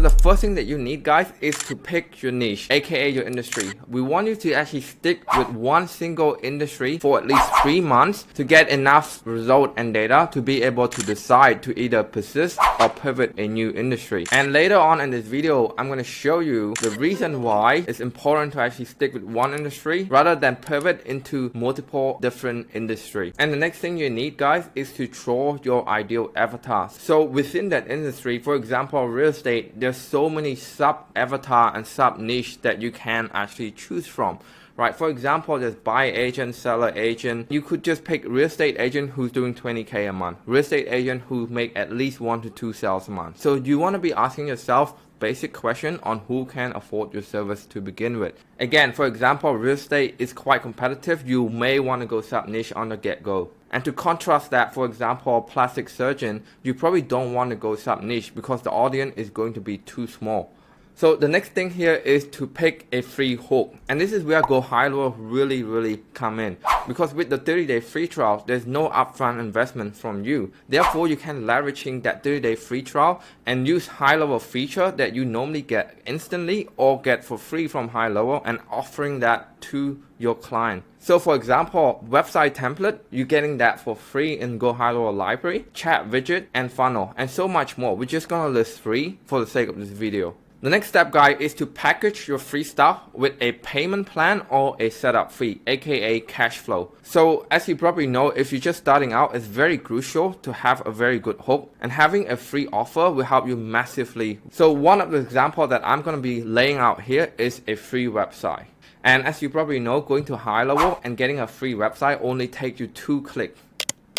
the first thing that you need, guys, is to pick your niche, aka your industry. We want you to actually stick with one single industry for at least 3 months to get enough result and data to be able to decide to either persist or pivot a new industry. And later on in this video, I'm going to show you the reason why it's important to actually stick with one industry rather than pivot into multiple different industries. And the next thing you need, guys, is to draw your ideal avatar. So within that industry, for example, real estate, there's so many sub avatar and sub niche that you can actually choose from. Right, for example, there's buyer agent, seller agent. You could just pick real estate agent who's doing 20K a month, real estate agent who make at least 1 to 2 sales a month. So you want to be asking yourself basic question on who can afford your service to begin with. Again, for example, real estate is quite competitive. You may want to go sub niche on the get-go. And to contrast that, for example, plastic surgeon, you probably don't want to go sub niche because the audience is going to be too small. So the next thing here is to pick a free hook. And this is where Go High Level really come in. Because with the 30-day free trial, there's no upfront investment from you. Therefore, you can leveraging that 30-day free trial and use high level feature that you normally get instantly or get for free from High Level and offering that to your client. So for example, website template, you're getting that for free in Go High Level library, chat widget and funnel and so much more. We're just gonna list 3 for the sake of this video. The next step, guys, is to package your free stuff with a payment plan or a setup fee, aka cash flow. So as you probably know, if you're just starting out, it's very crucial to have a very good hook, and having a free offer will help you massively. So one of the examples that I'm going to be laying out here is a free website. And as you probably know, going to High Level and getting a free website only takes you 2 clicks.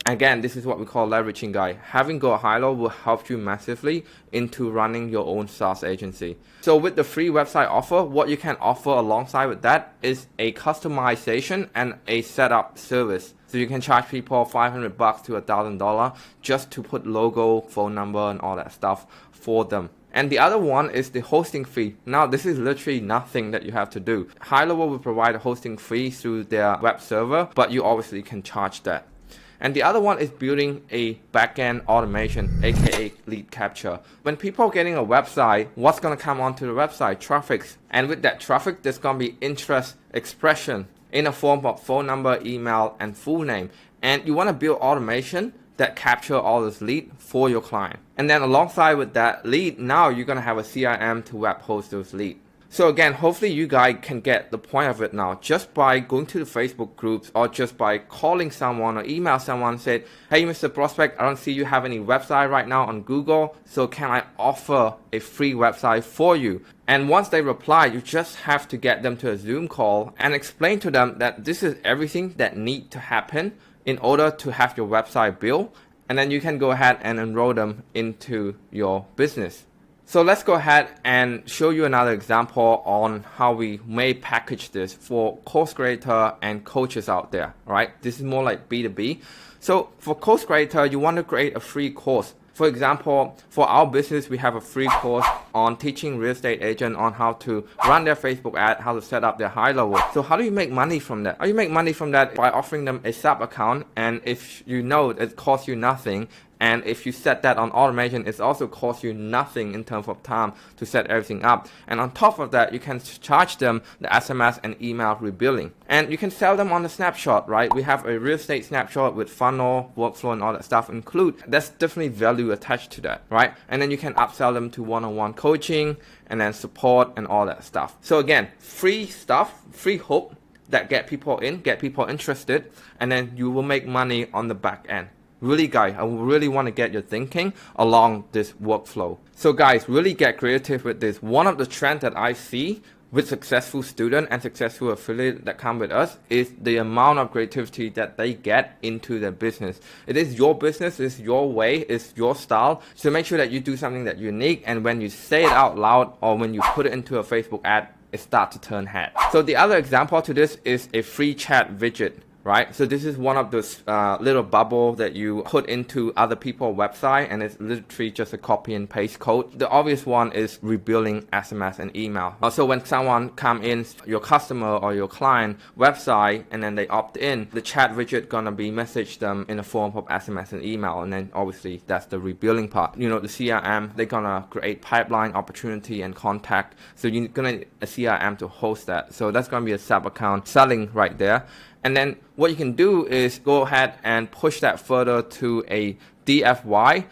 Again, this is what we call leveraging, guys. Having Go High Level will help you massively into running your own SaaS agency. So with the free website offer, what you can offer alongside with that is a customization and a setup service. So you can charge people $500 to $1,000 just to put logo, phone number and all that stuff for them. And the other one is the hosting fee. Now, this is literally nothing that you have to do. High Level will provide a hosting fee through their web server, but you obviously can charge that. And the other one is building a backend automation, aka lead capture. When people are getting a website, what's going to come onto the website? Traffic. And with that traffic, there's going to be interest expression in a form of phone number, email, and full name. And you want to build automation that capture all this lead for your client. And then alongside with that lead, now you're going to have a CRM to web host those leads. So again, hopefully you guys can get the point of it now. Just by going to the Facebook groups or just by calling someone or email someone, said, hey, Mr. Prospect, I don't see you have any website right now on Google. So can I offer a free website for you? And once they reply, you just have to get them to a Zoom call and explain to them that this is everything that needs to happen in order to have your website built. And then you can go ahead and enroll them into your business. So let's go ahead and show you another example on how we may package this for course creator and coaches out there, right? This is more like B2B. So for course creator, you want to create a free course. For example, for our business, we have a free course on teaching real estate agent on how to run their Facebook ad, how to set up their High Level. So how do you make money from that? You make money from that by offering them a sub account. And if you know it costs you nothing, and if you set that on automation, it also costs you nothing in terms of time to set everything up. And on top of that, you can charge them the SMS and email rebilling. And you can sell them on the snapshot, right? We have a real estate snapshot with funnel, workflow, and all that stuff include. That's definitely value attached to that, right? And then you can upsell them to one-on-one coaching and then support and all that stuff. So again, free stuff, free hook that get people in, get people interested, and then you will make money on the back end. Really, guys, I really want to get your thinking along this workflow. So guys, really get creative with this. One of the trends that I see with successful student and successful affiliate that come with us is the amount of creativity that they get into their business. It is your business, it's your way, it's your style. So make sure that you do something that's unique, and when you say it out loud or when you put it into a Facebook ad, it starts to turn head. So the other example to this is a free chat widget. right? So this is one of those little bubble that you put into other people's website, and it's literally just a copy and paste code. The obvious one is rebuilding SMS and email. So when someone come in your customer or your client website and then they opt in, the chat widget gonna be message them in the form of SMS and email, and then obviously that's the rebuilding part. You know, the CRM, they're gonna create pipeline, opportunity, and contact. So you're gonna need a CRM to host that. So that's gonna be a sub account selling right there. And then what you can do is go ahead and push that further to a DFY,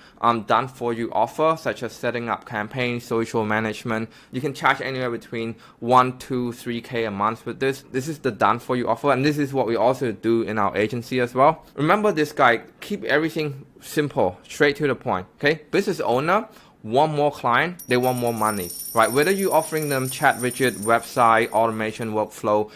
done for you offer, such as setting up campaigns, social management. You can charge anywhere between 1 to 3K a month with this. This is the done for you offer, and this is what we also do in our agency as well. Remember this guy, keep everything simple, straight to the point, okay? Business owner want more client, they want more money, right? Whether you're offering them chat widget, website, automation, workflow,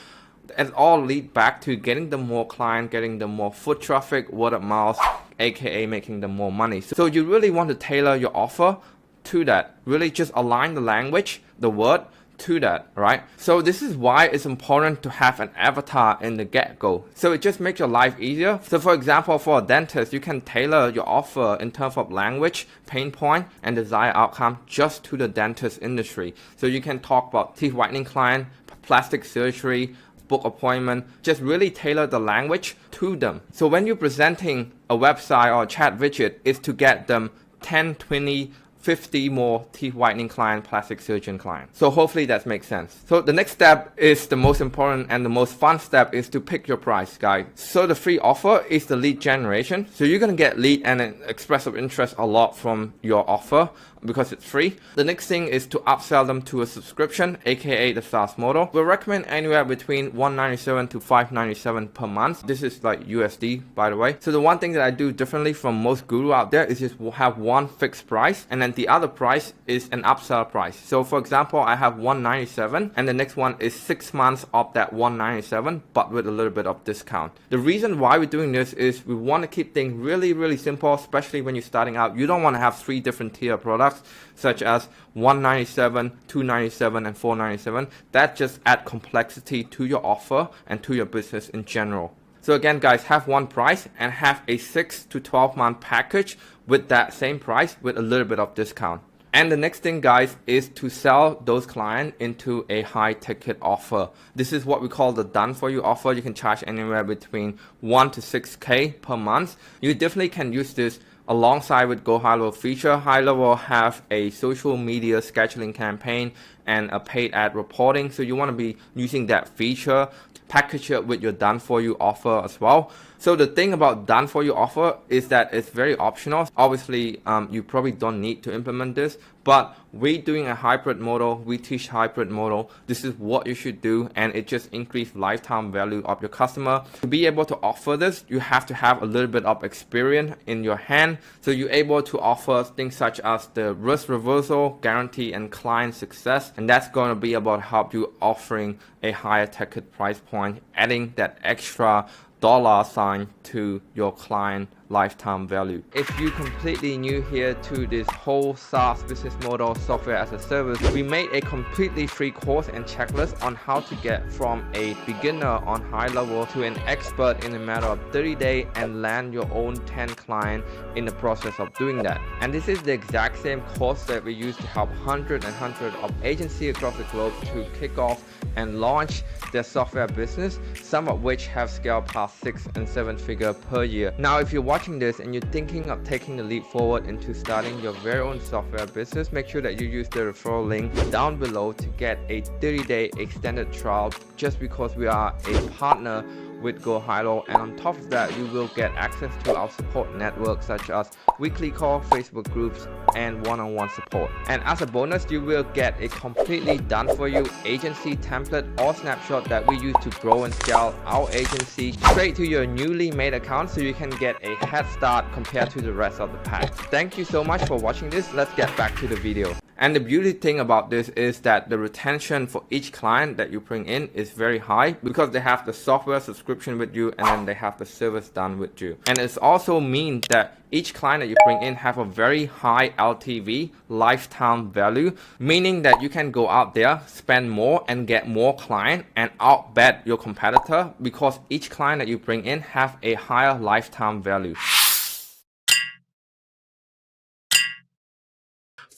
it all lead back to getting them more client, getting them more foot traffic, word of mouth, aka making them more money. So you really want to tailor your offer to that. Really just align the language, the word to that, right? So this is why it's important to have an avatar in the get-go. So it just makes your life easier. So for example, for a dentist, you can tailor your offer in terms of language, pain point, and desired outcome just to the dentist industry. So you can talk about teeth whitening client, plastic surgery, book appointment, just really tailor the language to them. So when you're presenting a website or a chat widget, is to get them 10, 20, 50 more teeth whitening client, plastic surgeon client. So hopefully that makes sense. So the next step is the most important and the most fun step is to pick your price, guys. So the free offer is the lead generation. So you're gonna get lead and an express of interest a lot from your offer because it's free. The next thing is to upsell them to a subscription, aka the SaaS model. We'll recommend anywhere between $197 to $597 per month. This is like USD, by the way. So the one thing that I do differently from most guru out there is just have one fixed price, and then the other price is an upsell price. So for example, I have $197, and the next one is 6 months of that $197, but with a little bit of discount. The reason why we're doing this is we want to keep things really, really simple, especially when you're starting out. You don't want to have 3 different tier products, such as $197, $297, and $497. That just adds complexity to your offer and to your business in general. So again, guys, have one price and have a 6 to 12 month package with that same price with a little bit of discount. And the next thing, guys, is to sell those clients into a high ticket offer. This is what we call the done for you offer. You can charge anywhere between 1 to 6K per month. You definitely can use this alongside with Go Highlevel feature. Highlevel have a social media scheduling campaign and a paid ad reporting. So you want to be using that feature, package it with your done for you offer as well. So the thing about done for you offer is that it's very optional. Obviously, you probably don't need to implement this, but we're doing a hybrid model. We teach hybrid model. This is what you should do, and it just increases lifetime value of your customer. To be able to offer this, you have to have a little bit of experience in your hand. So you're able to offer things such as the risk reversal, guarantee, and client success. And that's going to be about help you offering a higher ticket price point, adding that extra dollar sign to your client lifetime value. If you're completely new here to this whole SaaS business model, software as a service, we made a completely free course and checklist on how to get from a beginner on Highlevel to an expert in a matter of 30 days and land your own 10 clients in the process of doing that. And this is the exact same course that we use to help hundreds of agencies across the globe to kick off and launch their software business, some of which have scaled past 6 and 7 figure per year. Now, if you're watching this and you're thinking of taking the leap forward into starting your very own software business, make sure that you use the referral link down below to get a 30-day extended trial, just because we are a partner with Go Highlevel, and on top of that, you will get access to our support network such as weekly call, Facebook groups, and one-on-one support. And as a bonus, you will get a completely done for you agency template or snapshot that we use to grow and scale our agency straight to your newly made account, so you can get a head start compared to the rest of the pack. Thank you so much for watching this. Let's get back to the video. And the beauty thing about this is that the retention for each client that you bring in is very high because they have the software subscription with you and then they have the service done with you. And it's also mean that each client that you bring in have a very high LTV, lifetime value, meaning that you can go out there, spend more and get more client and outbet your competitor because each client that you bring in have a higher lifetime value.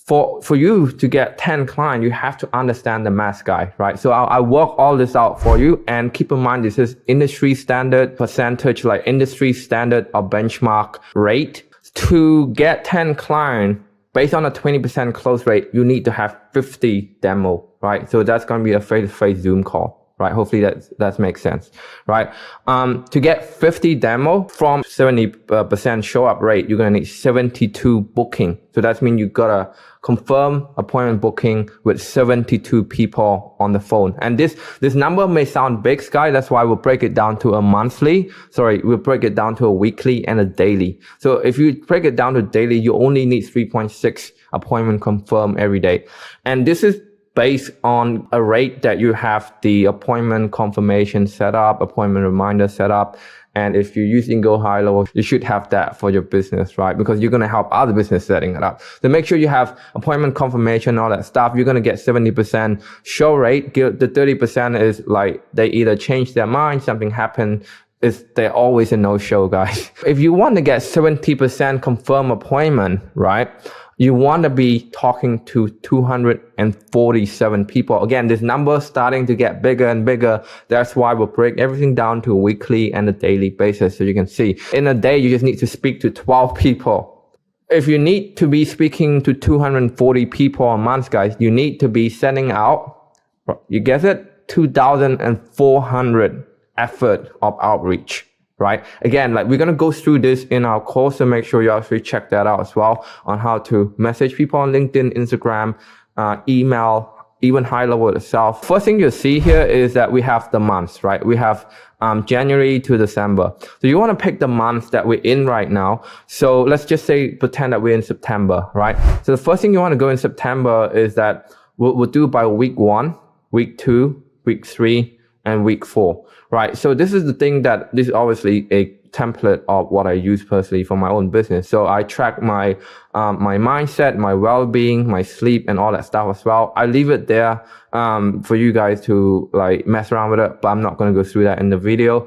For you to get 10 clients, you have to understand the math, guy, right? So I work all this out for you, and keep in mind, this is industry standard percentage, like industry standard or benchmark rate. To get 10 clients, based on a 20% close rate, you need to have 50 demo, right? So that's going to be a face-to-face Zoom call, right? Hopefully that makes sense, right? To get 50 demo from 70% show up rate, you're going to need 72 booking. So that means you got to confirm appointment booking with 72 people on the phone. And this number may sound big, guys. That's why we'll break it down to we'll break it down to a weekly and a daily. So if you break it down to daily, you only need 3.6 appointment confirmed every day. And this is based on a rate that you have the appointment confirmation set up, appointment reminder set up. And if you're using Go High Level, you should have that for your business, right? Because you're going to help other business setting it up. So make sure you have appointment confirmation, all that stuff. You're going to get 70% show rate. The 30% is like they either change their mind, something happened. They're always a no-show, guys. If you want to get 70% confirmed appointment, right? You want to be talking to 247 people. Again, this number is starting to get bigger and bigger. That's why we'll break everything down to a weekly and a daily basis. So you can see in a day, you just need to speak to 12 people. If you need to be speaking to 240 people a month, guys, you need to be sending out, you guess it, 2,400 effort of outreach. Right? Again, like we're going to go through this in our course, so make sure you actually check that out as well on how to message people on LinkedIn, Instagram, email, even Highlevel itself. First thing you'll see here is that we have the months, right? We have January to December. So you want to pick the month that we're in right now. So let's just say, pretend that we're in September, right? So the first thing you want to go in September is that we'll do by week 1, week 2, week 3, and week 4. Right. So this is the thing that this is obviously a template of what I use personally for my own business. So I track my mindset, my well-being, my sleep, and all that stuff as well. I leave it there for you guys to like mess around with it, but I'm not going to go through that in the video.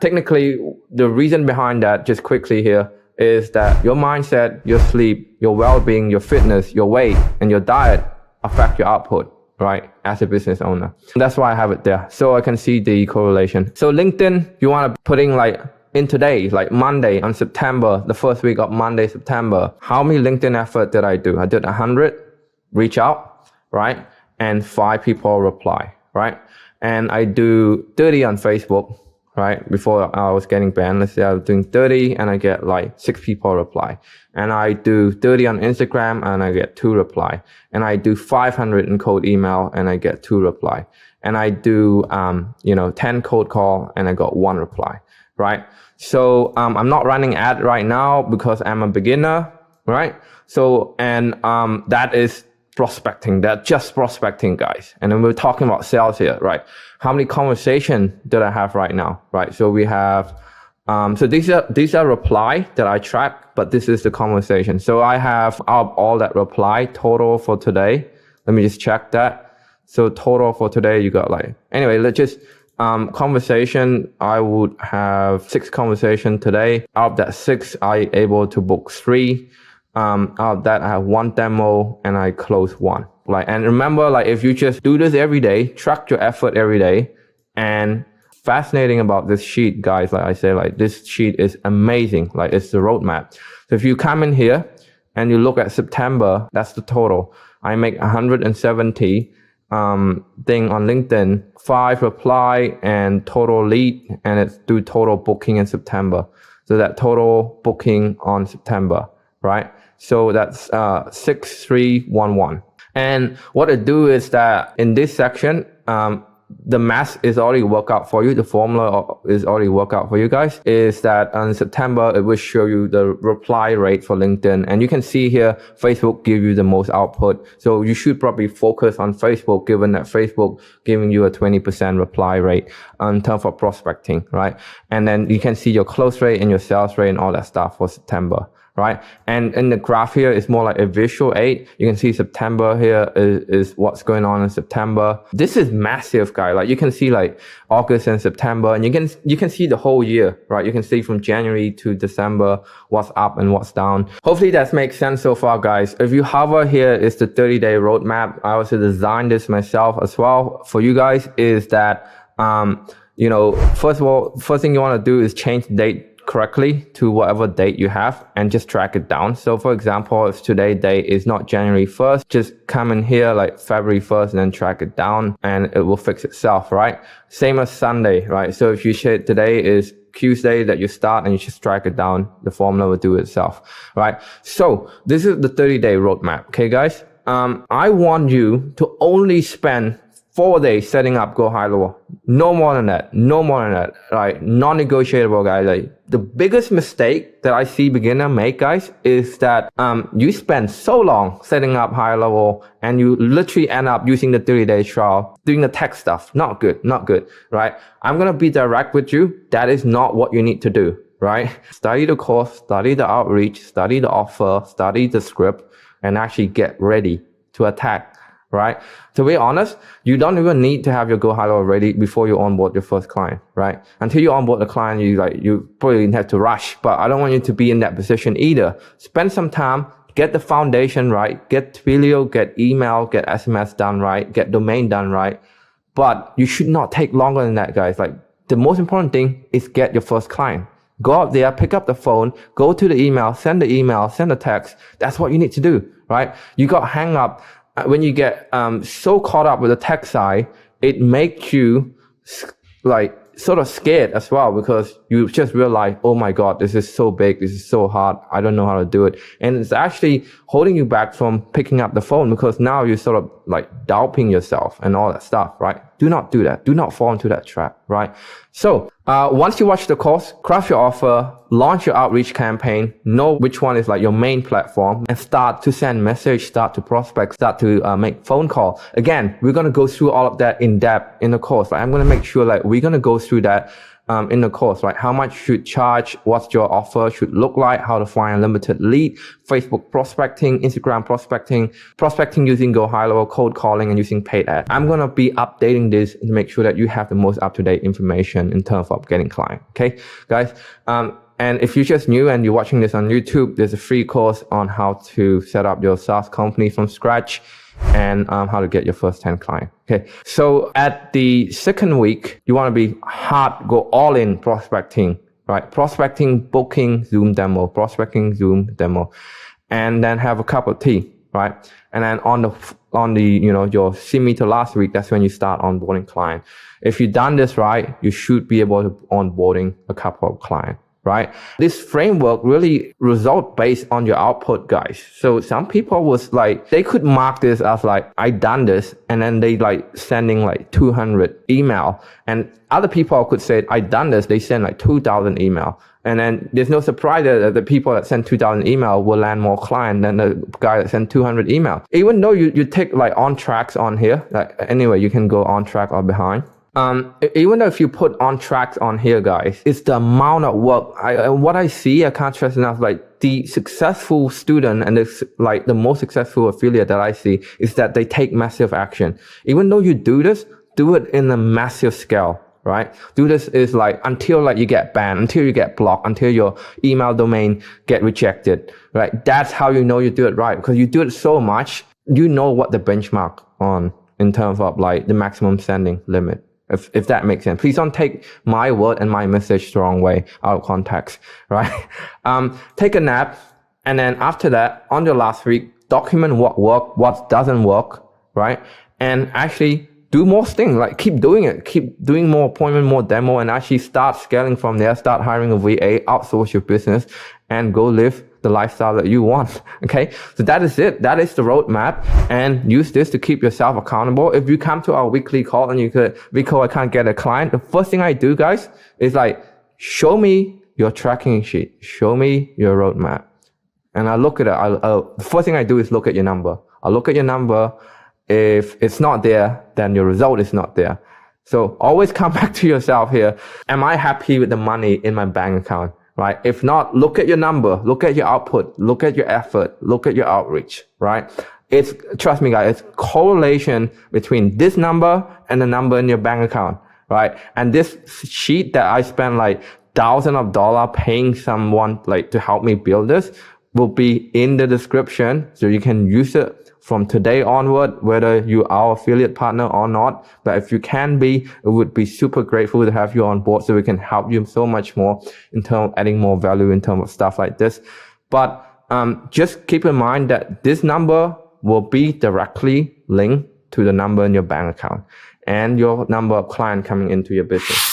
Technically, the reason behind that, just quickly here, is that your mindset, your sleep, your well-being, your fitness, your weight, and your diet affect your output, right? As a business owner. And that's why I have it there. So I can see the correlation. So LinkedIn, you want to put in like in today, like Monday on September, the first week of Monday, September, how many LinkedIn effort did I do? I did 100 reach out, right? And 5 people reply, right? And I do 30 on Facebook, right? Before I was getting banned, let's say I was doing 30 and I get like 6 people reply. And I do 30 on Instagram and I get 2 reply. And I do 500 in cold email and I get 2 reply. And I do, 10 cold call and I got 1 reply, right? So, I'm not running ad right now because I'm a beginner, right? So, and, that is prospecting. That's just prospecting, guys. And then we're talking about sales here, right? How many conversations did I have right now, right? So we have, so these are reply that I track, but this is the conversation. So I have all that reply total for today. Let me just check that. So total for today, you got like, anyway, let's just, conversation, I would have 6 conversations today. Out of that 6, I able to book 3. Out of that, I have 1 demo and I close 1. Like, and remember, like, if you just do this every day, track your effort every day, and fascinating about this sheet, guys, like I say, like this sheet is amazing. Like it's the roadmap. So if you come in here and you look at September, that's the total. I make 170 thing on LinkedIn, 5 reply and total lead, and it's do total booking in September. So that total booking on September, right? So that's 6311. And what I do is that in this section, the math is already worked out for you. The formula is already worked out for you guys. Is that in September, it will show you the reply rate for LinkedIn. And you can see here, Facebook give you the most output. So you should probably focus on Facebook, given that Facebook giving you a 20% reply rate in terms of prospecting, right? And then you can see your close rate and your sales rate and all that stuff for September. Right. And in the graph here, it's more like a visual aid. You can see September here is what's going on in September. This is massive, guys. Like you can see like August and September, and you can see the whole year, right? You can see from January to December, what's up and what's down. Hopefully that makes sense so far, guys. If you hover here, is the 30-day roadmap. I also designed this myself as well for you guys. Is that, first of all, first thing you want to do is change the date correctly to whatever date you have and just track it down. So for example, if today's date is not January 1st, just come in here like February 1st and then track it down and it will fix itself, right? Same as Sunday, right? So if you say today is Tuesday that you start and you just track it down, the formula will do itself, right? So this is the 30-day roadmap. Okay, guys? I want you to only spend 4 days setting up Go High Level. No more than that. No more than that. Right? Non-negotiable, guys. Like the biggest mistake that I see beginner make, guys, is that you spend so long setting up High Level and you literally end up using the 30-day trial, doing the tech stuff. Not good. Not good. Right? I'm gonna be direct with you. That is not what you need to do. Right? Study the course, study the outreach, study the offer, study the script, and actually get ready to attack. Right? To be honest, you don't even need to have your Go High Level ready before you onboard your first client, right? Until you onboard the client, you probably have to rush, but I don't want you to be in that position either. Spend some time, get the foundation right, get Twilio, get email, get SMS done right, get domain done right. But you should not take longer than that, guys. Like the most important thing is get your first client. Go out there, pick up the phone, go to the email, send the text. That's what you need to do, right? You got hang up. When you get so caught up with the tech side, it makes you like sort of scared as well, because you just realize, oh my God, this is so big, this is so hard, I don't know how to do it. And it's actually holding you back from picking up the phone, because now you're sort of like doubting yourself and all that stuff, right? Do not do that. Do not fall into that trap, right? So once you watch the course, craft your offer, launch your outreach campaign, know which one is like your main platform, and start to send message, start to prospect, start to make phone call. Again, we're going to go through all of that in depth in the course. Like I'm going to make sure like we're going to go through that in the course, right? How much should charge, what your offer should look like, how to find a limited lead, Facebook prospecting, Instagram prospecting using Go High Level, cold calling, and using paid ad. I'm going to be updating this to make sure that you have the most up-to-date information in terms of getting client. Okay, guys? And if you're just new and you're watching this on YouTube, there's a free course on how to set up your SaaS company from scratch and how to get your first 10 clients. Okay, so at the second week, you want to be hard, go all in prospecting, right? Prospecting, booking, Zoom demo, prospecting, Zoom demo, and then have a cup of tea, right? And then on the your CME to last week, that's when you start onboarding client. If you've done this right, you should be able to onboarding a couple of clients. Right? This framework really result based on your output, guys. So some people was like, they could mark this as like, I done this, and then they like sending like 200 email. And other people could say, I done this, they send like 2,000 email. And then there's no surprise that the people that send 2,000 email will land more client than the guy that sent 200 email. Even though you take like on tracks on here, like anyway, you can go on track or behind. Even though if you put on tracks on here, guys, it's the amount of work. What I see, I can't stress enough, like the successful student and the most successful affiliate that I see is that they take massive action. Even though you do this, do it in a massive scale, right? Do this is like until like you get banned, until you get blocked, until your email domain get rejected, right? That's how you know you do it right, because you do it so much, you know what the benchmark on in terms of like the maximum sending limit. If that makes sense. Please don't take my word and my message the wrong way out of context, right? Take a nap, and then after that, on your last week, document what worked, what doesn't work, right? And actually do more things, like keep doing it, keep doing more appointment, more demo, and actually start scaling from there, start hiring a VA, outsource your business, and go live the lifestyle that you want. Okay, so that is it. That is the roadmap, and use this to keep yourself accountable. If you come to our weekly call and you could, Vico, I can't get a client, the first thing I do, guys, is like, show me your tracking sheet, show me your roadmap. And I look at it. The first thing I do is look at your number. I'll look at your number. If it's not there, then your result is not there. So always come back to yourself here. Am I happy with the money in my bank account? Right? If not, look at your number, look at your output, look at your effort, look at your outreach, right? It's, trust me guys, it's correlation between this number and the number in your bank account, right? And this sheet that I spent like thousands of dollars paying someone like to help me build this will be in the description, so you can use it from today onward, whether you are affiliate partner or not. But if you can be, it would be super grateful to have you on board, so we can help you so much more in terms of adding more value in terms of stuff like this. But just keep in mind that this number will be directly linked to the number in your bank account and your number of clients coming into your business.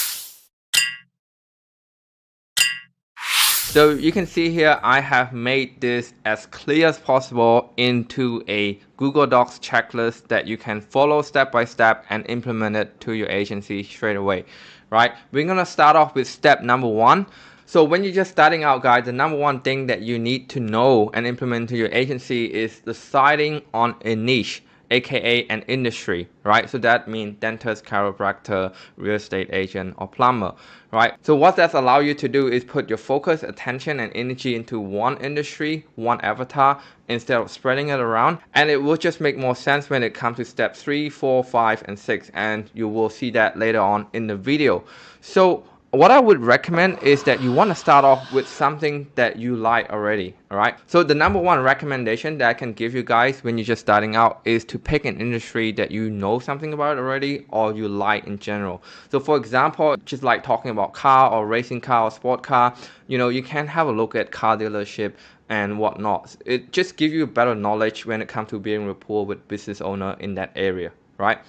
So you can see here, I have made this as clear as possible into a Google Docs checklist that you can follow step by step and implement it to your agency straight away, right? We're going to start off with step number 1. So when you're just starting out, guys, the number 1 thing that you need to know and implement to your agency is deciding on a niche, aka an industry, right? So that means dentist, chiropractor, real estate agent, or plumber, right? So what that allows you to do is put your focus, attention, and energy into one industry, one avatar, instead of spreading it around. And it will just make more sense when it comes to step 3, 4, 5, and 6, and you will see that later on in the video. So what I would recommend is that you want to start off with something that you like already, all right? So the number 1 recommendation that I can give you guys when you're just starting out is to pick an industry that you know something about already or you like in general. So for example, just like talking about car or racing car or sport car, you know, you can have a look at car dealership and whatnot. It just gives you better knowledge when it comes to being rapport with business owner in that area, right?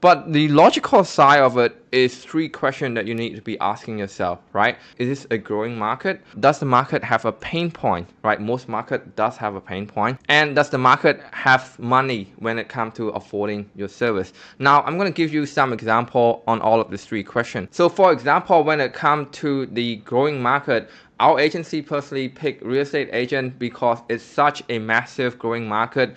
But the logical side of it is 3 questions that you need to be asking yourself, right? Is this a growing market? Does the market have a pain point, right? Most market does have a pain point. And does the market have money when it comes to affording your service? Now, I'm going to give you some example on all of these 3 questions. So for example, when it comes to the growing market, our agency personally picked real estate agent because it's such a massive growing market.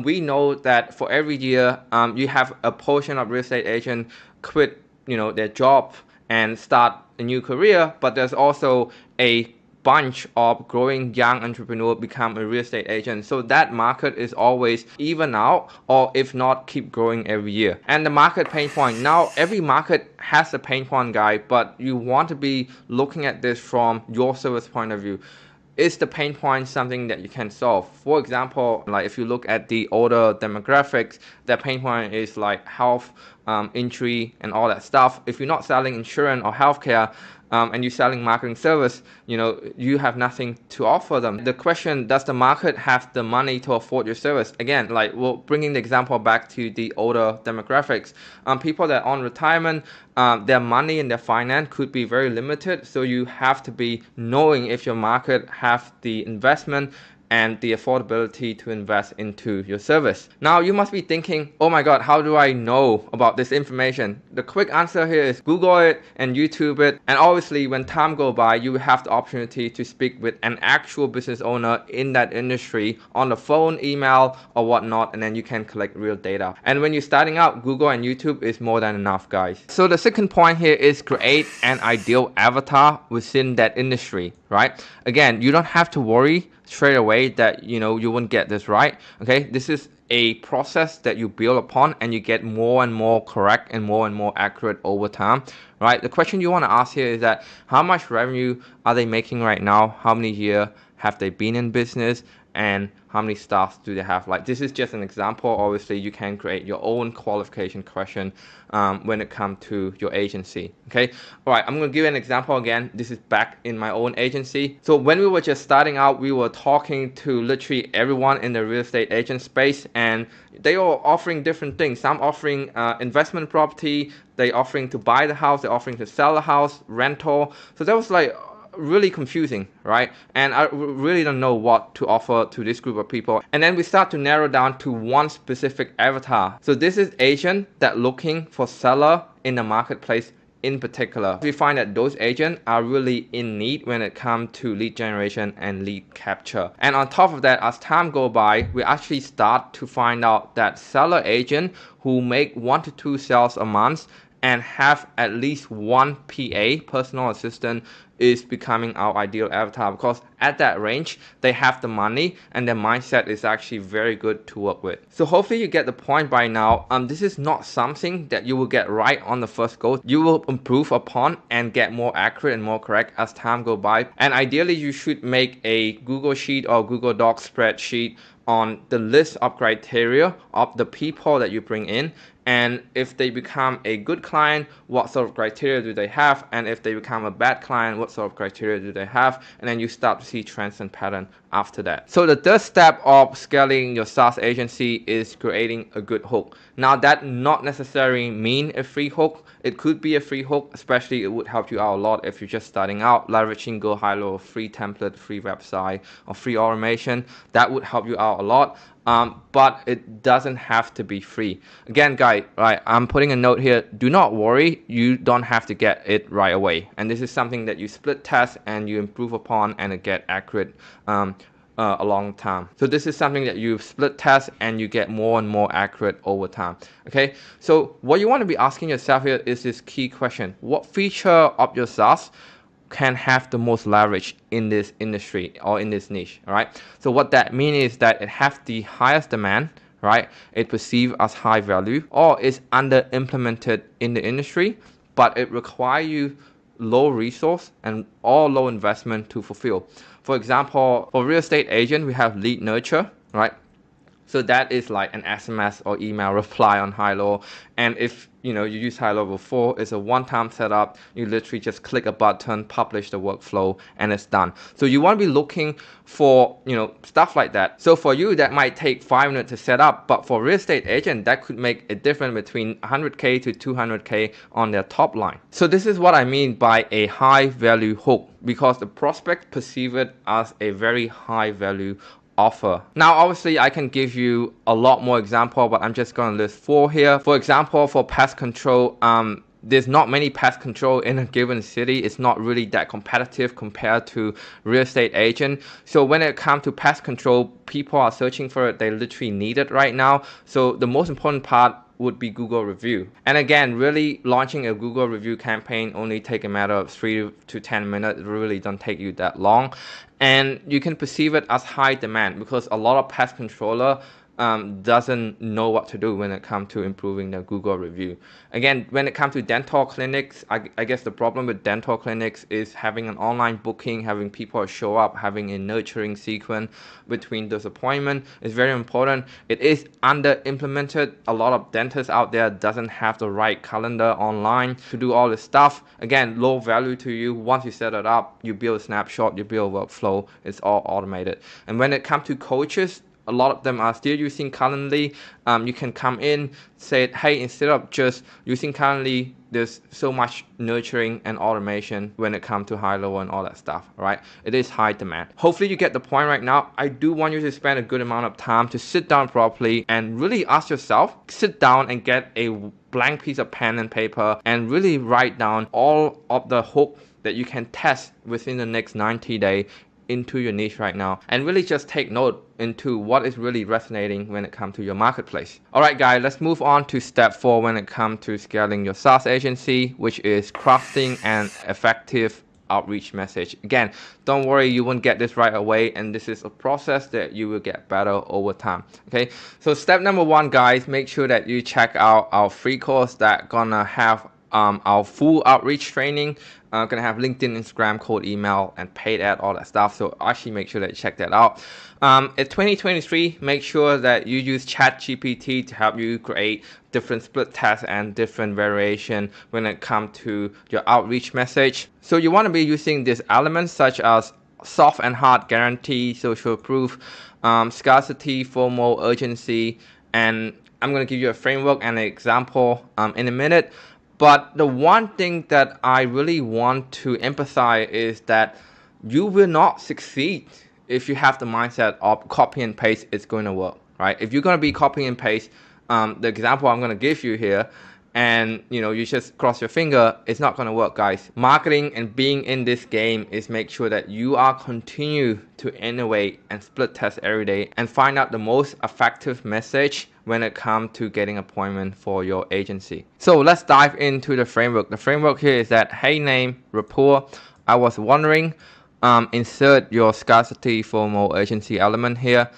We know that for every year, you have a portion of real estate agent quit, you know, their job and start a new career, but there's also a bunch of growing young entrepreneurs become a real estate agent. So that market is always even out, or if not, keep growing every year. And the market pain point, now every market has a pain point, guy, but you want to be looking at this from your service point of view. Is the pain point something that you can solve? For example, like if you look at the older demographics, the pain point is like health, injury, and all that stuff. If you're not selling insurance or healthcare, and you're selling marketing service, you know, you have nothing to offer them. The question, does the market have the money to afford your service? Again, like we're bringing the example back to the older demographics. People that are on retirement, their money and their finance could be very limited. So you have to be knowing if your market have the investment and the affordability to invest into your service. Now you must be thinking, oh my God, how do I know about this information? The quick answer here is Google it and YouTube it. And obviously when time goes by, you will have the opportunity to speak with an actual business owner in that industry on the phone, email, or whatnot, and then you can collect real data. And when you're starting out, Google and YouTube is more than enough, guys. So the second point here is create an ideal avatar within that industry, right? Again, you don't have to worry straight away that you won't get this right. Okay, this is a process that you build upon and you get more and more correct and more accurate over time, right? The question you want to ask here is that how much revenue are they making right now? How many years have they been in business? And how many staff do they have? Like, this is just an example. Obviously, you can create your own qualification question when it comes to your agency. Okay. All right. I'm going to give you an example again. This is back in my own agency. So when we were just starting out, we were talking to literally everyone in the real estate agent space, and they are offering different things. Some offering investment property. They offering to buy the house. They're offering to sell the house, rental. So that was like really confusing, right? And I really don't know what to offer to this group of people. And then we start to narrow down to one specific avatar. So this is agent that looking for seller in the marketplace in particular. We find that those agents are really in need when it comes to lead generation and lead capture. And on top of that, as time go by, we actually start to find out that seller agent who make 1 to 2 sales a month and have at least one PA, personal assistant, is becoming our ideal avatar, because at that range, they have the money and their mindset is actually very good to work with. So hopefully you get the point by now. This is not something that you will get right on the first go. You will improve upon and get more accurate and more correct as time go by. And ideally, you should make a Google Sheet or Google Docs spreadsheet on the list of criteria of the people that you bring in, and if they become a good client, what sort of criteria do they have, and if they become a bad client, what sort of criteria do they have, and then you start to see trends and pattern after that. So the third step of scaling your SaaS agency is creating a good hook. Now that not necessarily mean a free hook. It could be a free hook, especially it would help you out a lot if you're just starting out, leveraging Go High Level, free template, free website, or free automation. That would help you out a lot. But it doesn't have to be free. Again, guys, right, I'm putting a note here. Do not worry, you don't have to get it right away. And this is something that you split test and you improve upon and it get accurate a long time. So this is something that you split test and you get more and more accurate over time. Okay, so what you want to be asking yourself here is this key question: what feature of your SaaS can have the most leverage in this industry or in this niche? All right, so what that means is that it has the highest demand, right? It perceived as high value, or is under implemented in the industry, but it requires you low resource and all low investment to fulfill. For example, for real estate agent, we have lead nurture, right? So that is like an SMS or email reply on Highlevel. And if you use Highlevel before, it's a one-time setup. You literally just click a button, publish the workflow, and it's done. So you want to be looking for stuff like that. So for you, that might take 5 minutes to set up, but for real estate agent, that could make a difference between 100K to 200K on their top line. So this is what I mean by a high value hook, because the prospect perceive it as a very high value offer. Now, obviously, I can give you a lot more example, but I'm just going to list 4 here. For example, for pest control, there's not many pest control in a given city. It's not really that competitive compared to real estate agent. So when it comes to pest control, people are searching for it. They literally need it right now. So the most important part would be Google review. And again, really launching a Google review campaign only take a matter of 3 to 10 minutes. It really don't take you that long. And you can perceive it as high demand because a lot of pest controller doesn't know what to do when it comes to improving the Google review. Again, when it comes to dental clinics, I guess the problem with dental clinics is having an online booking, having people show up, having a nurturing sequence between those appointments is very important. It is under implemented. A lot of dentists out there doesn't have the right calendar online to do all this stuff. Again, low value to you. Once you set it up, you build a snapshot, you build a workflow, it's all automated. And when it comes to coaches, a lot of them are still using Calendly. You can come in, say, hey, instead of just using Calendly, there's so much nurturing and automation when it comes to Highlevel and all that stuff, right? It is high demand. Hopefully you get the point right now. I do want you to spend a good amount of time to sit down properly and really ask yourself, sit down and get a blank piece of pen and paper and really write down all of the hook that you can test within the next 90 days into your niche right now, and really just take note into what is really resonating when it comes to your marketplace. All right, guys, let's move on to step 4 when it comes to scaling your SaaS agency, which is crafting an effective outreach message. Again, don't worry, you won't get this right away, and this is a process that you will get better over time. Okay, so step number 1, guys, make sure that you check out our free course that gonna have our full outreach training. Gonna have LinkedIn, Instagram, cold email, and paid ad, all that stuff. So actually make sure that you check that out. At 2023, make sure that you use ChatGPT to help you create different split tests and different variation when it comes to your outreach message. So you want to be using these elements such as soft and hard guarantee, social proof, scarcity, FOMO, urgency, and I'm going to give you a framework and an example in a minute. But the one thing that I really want to emphasize is that you will not succeed if you have the mindset of copy and paste is going to work, right? If you're going to be copy and paste, the example I'm going to give you here, and you just cross your finger, it's not going to work, guys. Marketing and being in this game is make sure that you are continue to innovate and split test every day and find out the most effective message when it comes to getting appointment for your agency. So let's dive into the framework. The framework here is that hey name, rapport. I was wondering, insert your scarcity FOMO agency element here.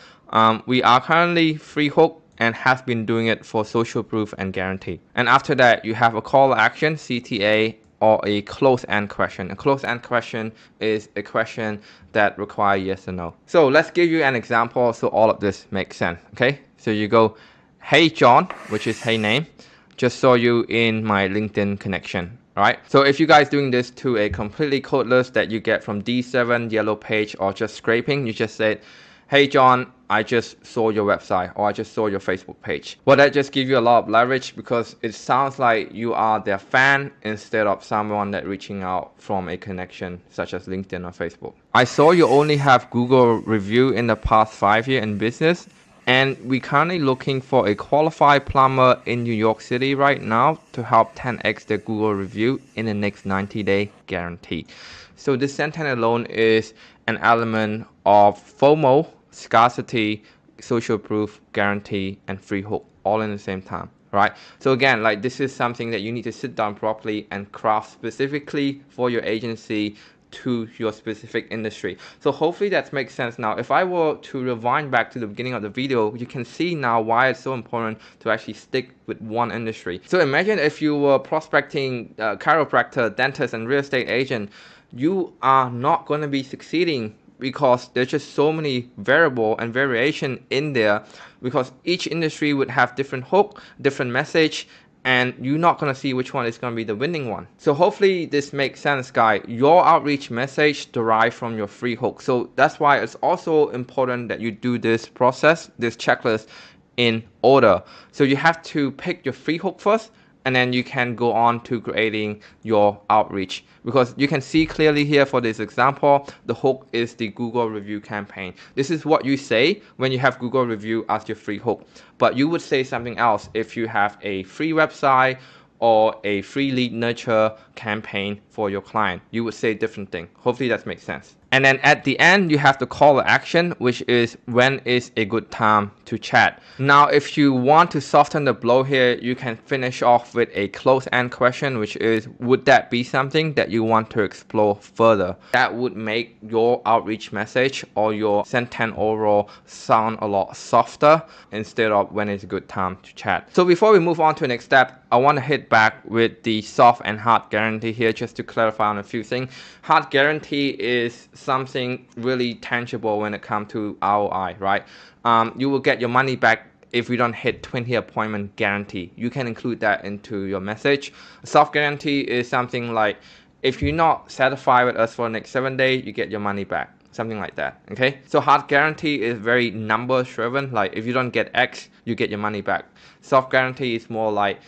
We are currently free hook and has been doing it for social proof and guarantee. And after that, you have a call to action, CTA, or a close-end question. A close-end question is a question that requires yes or no. So let's give you an example so all of this makes sense, okay? So you go, hey John, which is hey name, just saw you in my LinkedIn connection. All right, so if you guys doing this to a completely codeless that you get from D7, Yellow Page, or just scraping, you just said, hey John, I just saw your website, or I just saw your Facebook page. Well, that just gives you a lot of leverage because it sounds like you are their fan instead of someone that reaching out from a connection such as LinkedIn or Facebook. I saw you only have Google review in the past 5 years in business, and we currently looking for a qualified plumber in New York City right now to help 10x the Google review in the next 90-day guarantee. So this sentence alone is an element of FOMO, scarcity, social proof, guarantee, and free hook all in the same time, right? So again, like this is something that you need to sit down properly and craft specifically for your agency to your specific industry. So hopefully that makes sense now. If I were to rewind back to the beginning of the video, you can see now why it's so important to actually stick with one industry. So imagine if you were prospecting chiropractor, dentist, and real estate agent, you are not going to be succeeding because there's just so many variable and variation in there, because each industry would have different hook, different message, and you're not going to see which one is going to be the winning one. So hopefully this makes sense, guys. Your outreach message derives from your free hook. So that's why it's also important that you do this process, this checklist in order. So you have to pick your free hook first, and then you can go on to creating your outreach, because you can see clearly here for this example, the hook is the Google review campaign. This is what you say when you have Google review as your free hook, but you would say something else if you have a free website or a free lead nurture campaign for your client. You would say different thing. Hopefully that makes sense. And then at the end, you have the call to action, which is when is a good time to chat. Now, if you want to soften the blow here, you can finish off with a close-end question, which is, would that be something that you want to explore further? That would make your outreach message or your sentence overall sound a lot softer instead of when it's a good time to chat. So before we move on to the next step, I want to hit back with the soft and hard guarantee here just to clarify on a few things. Hard guarantee is something really tangible when it comes to ROI, right? You will get your money back if you don't hit 20 appointment guarantee. You can include that into your message. Soft guarantee is something like, if you're not satisfied with us for the next 7 days, you get your money back. Something like that, okay? So hard guarantee is very numbers driven. Like if you don't get X, you get your money back. Soft guarantee is more like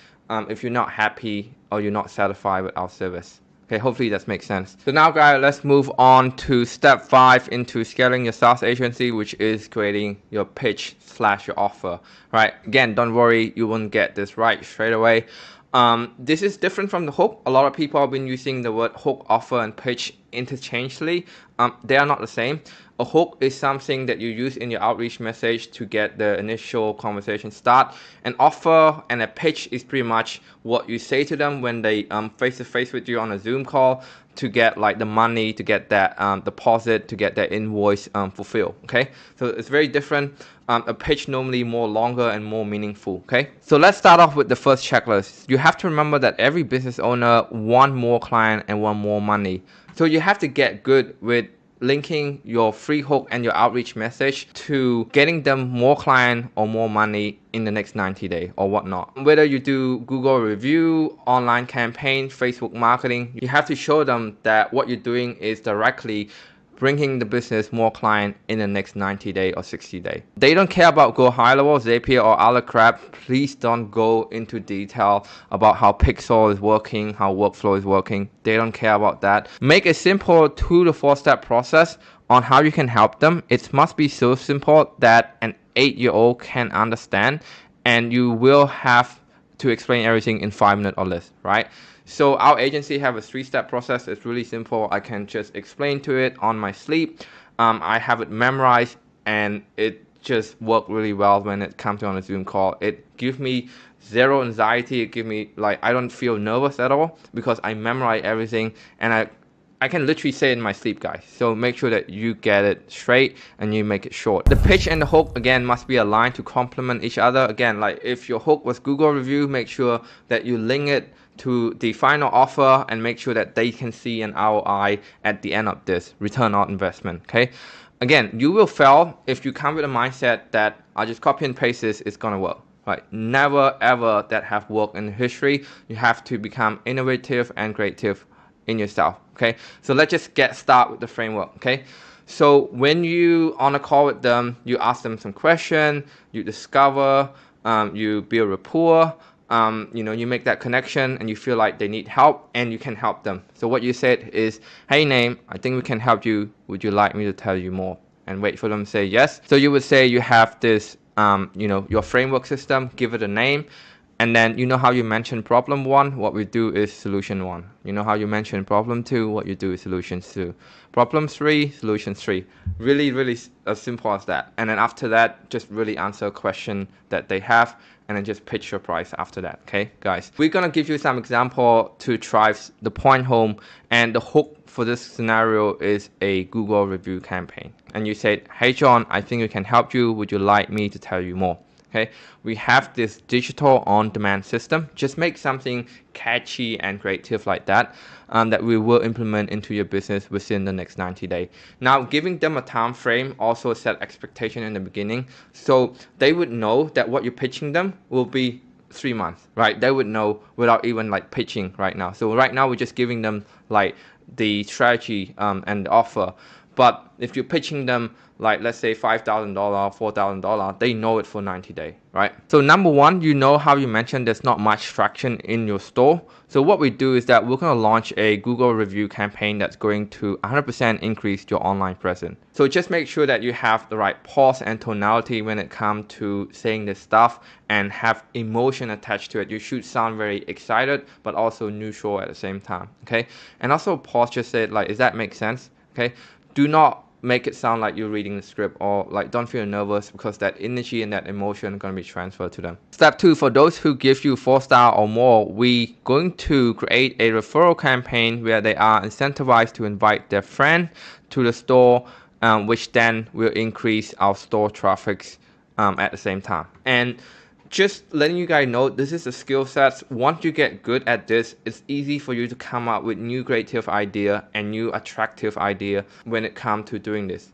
if you're not happy or you're not satisfied with our service. Okay, hopefully that makes sense. So now guys, let's move on to step 5 into scaling your SaaS agency, which is creating your pitch / your offer, right? Again, don't worry, you won't get this right straight away. This is different from the hook. A lot of people have been using the word hook, offer, and pitch interchangeably. They are not the same. A hook is something that you use in your outreach message to get the initial conversation start. An offer and a pitch is pretty much what you say to them when they face-to-face with you on a Zoom call to get like the money, to get that deposit, to get that invoice fulfilled, okay? So it's very different. A pitch normally more longer and more meaningful, okay? So let's start off with the first checklist. You have to remember that every business owner want more client and want more money. So you have to get good with linking your free hook and your outreach message to getting them more client or more money in the next 90 days or whatnot. Whether you do Google review, online campaign, Facebook marketing, you have to show them that what you're doing is directly bringing the business more client in the next 90 day or 60 day. They don't care about Go High Level, Zapier or other crap. Please don't go into detail about how Pixel is working, how workflow is working. They don't care about that. Make a simple 2 to 4 step process on how you can help them. It must be so simple that an 8-year-old can understand, and you will have to explain everything in 5 minutes or less, right? So our agency have a 3-step process. It's really simple. I can just explain to it on my sleep. I have it memorized, and it just worked really well when it comes to on a Zoom call. It gives me zero anxiety. It gives me I don't feel nervous at all because I memorize everything, and I can literally say it in my sleep, guys. So make sure that you get it straight and you make it short. The pitch and the hook, again, must be aligned to complement each other. Again, like if your hook was Google review, make sure that you link it to the final offer and make sure that they can see an ROI at the end of this return on investment, okay? Again, you will fail if you come with a mindset that I just copy and paste this, it's gonna work. Right, never ever that have worked in history. You have to become innovative and creative in yourself, okay? So let's just get started with the framework, okay? So when you on a call with them, you ask them some question, you discover, you build rapport, you make that connection and you feel like they need help and you can help them. So what you said is, hey name, I think we can help you. Would you like me to tell you more? And wait for them to say yes. So you would say you have this, your framework system, give it a name. And then you know how you mention problem 1, what we do is solution 1. You know how you mention problem 2, what you do is solution 2. Problem 3, solution 3. Really, really as simple as that. And then after that, just really answer a question that they have and then just pitch your price after that, okay, guys? We're gonna give you some example to drive the point home, and the hook for this scenario is a Google review campaign. And you said, hey John, I think we can help you. Would you like me to tell you more? Okay, we have this digital on-demand system. Just make something catchy and creative like that, that we will implement into your business within the next 90 days. Now, giving them a time frame also set expectation in the beginning, so they would know that what you're pitching them will be 3 months, right? They would know without even like pitching right now. So right now we're just giving them like the strategy and the offer. But if you're pitching them like, let's say $5,000, $4,000, they know it for 90 days, right? So number 1, you know how you mentioned there's not much traction in your store. So what we do is that we're going to launch a Google review campaign that's going to 100% increase your online presence. So just make sure that you have the right pause and tonality when it comes to saying this stuff and have emotion attached to it. You should sound very excited, but also neutral at the same time, okay? And also pause, just say it like, does that make sense? Okay? Do not make it sound like you're reading the script, or like don't feel nervous, because that energy and that emotion are going to be transferred to them. Step 2, for those who give you 4-star or more, we going to create a referral campaign where they are incentivized to invite their friend to the store, which then will increase our store traffic at the same time. And just letting you guys know, this is a skill set. Once you get good at this, it's easy for you to come up with new creative idea and new attractive idea when it comes to doing this.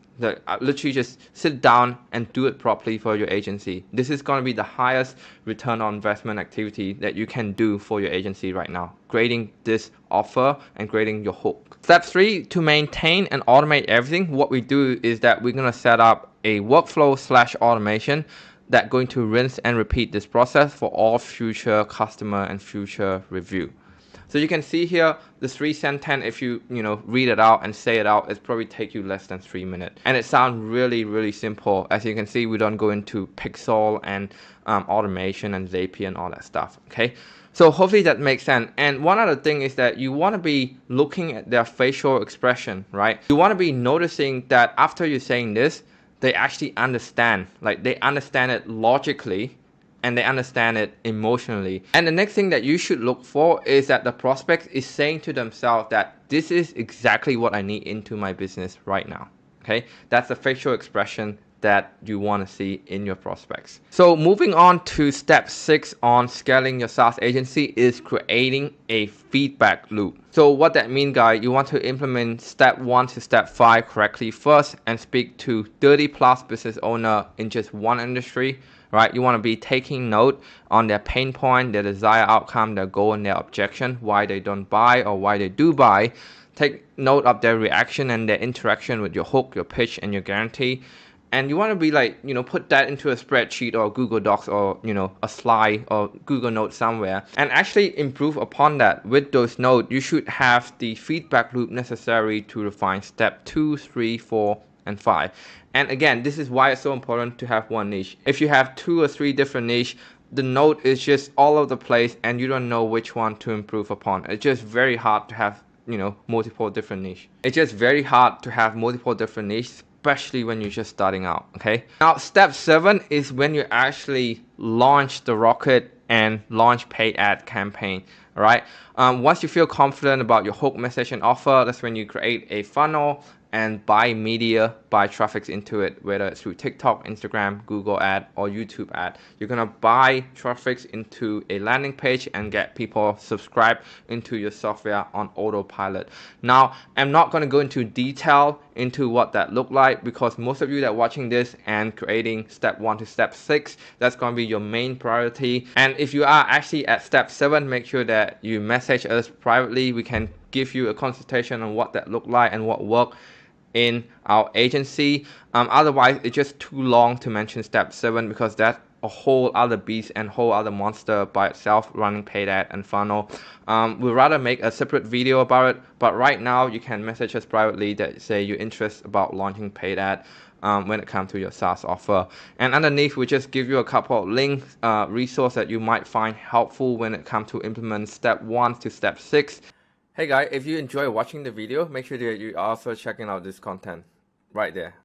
Literally just sit down and do it properly for your agency. This is going to be the highest return on investment activity that you can do for your agency right now, creating this offer and creating your hook. Step 3, to maintain and automate everything, what we do is that we're going to set up a workflow/automation that going to rinse and repeat this process for all future customer and future review. So you can see here the 3 sentence, if you read it out and say it out, it probably take you less than 3 minutes. And it sounds really, really simple. As you can see, we don't go into Pixel and automation and Zapier and all that stuff, okay? So hopefully that makes sense. And one other thing is that you want to be looking at their facial expression, right? You want to be noticing that after you're saying this, they actually understand, like they understand it logically and they understand it emotionally. And the next thing that you should look for is that the prospect is saying to themselves that this is exactly what I need into my business right now, okay? That's the facial expression that you want to see in your prospects. So moving on to step 6 on scaling your SaaS agency is creating a feedback loop. So what that means, guys, you want to implement step 1 to step 5 correctly first and speak to 30+ business owner in just one industry, right? You want to be taking note on their pain point, their desired outcome, their goal, and their objection, why they don't buy or why they do buy. take note of their reaction and their interaction with your hook, your pitch, and your guarantee. And you want to be like, put that into a spreadsheet or Google Docs or, a slide or Google Notes somewhere and actually improve upon that. With those notes, you should have the feedback loop necessary to refine step 2, 3, 4, and 5. And again, this is why it's so important to have one niche. If you have 2 or 3 different niche, the note is just all over the place and you don't know which one to improve upon. It's just very hard to have, multiple different niche. It's just very hard to have multiple different niches, especially when you're just starting out. Okay, now step 7 is when you actually launch the rocket and launch paid ad campaign. All right, once you feel confident about your hook, message, and offer, that's when you create a funnel and buy media, buy traffic into it, whether it's through TikTok, Instagram, Google ad, or YouTube ad. You're gonna buy traffic into a landing page and get people subscribed into your software on autopilot. Now, I'm not gonna go into detail into what that look like because most of you that are watching this and creating step 1 to step 6, that's gonna be your main priority. And if you are actually at step 7, make sure that you message us privately. We can give you a consultation on what that look like and what work in our agency. Otherwise, it's just too long to mention step 7 because that's a whole other beast and whole other monster by itself, running paid ad and funnel. We'd rather make a separate video about it, but right now you can message us privately that say you're interested about launching paid ad when it comes to your SaaS offer. And underneath, we just give you a couple of links, resources that you might find helpful when it comes to implement step 1 to step 6. Hey guys, if you enjoy watching the video, make sure that you also checking out this content right there.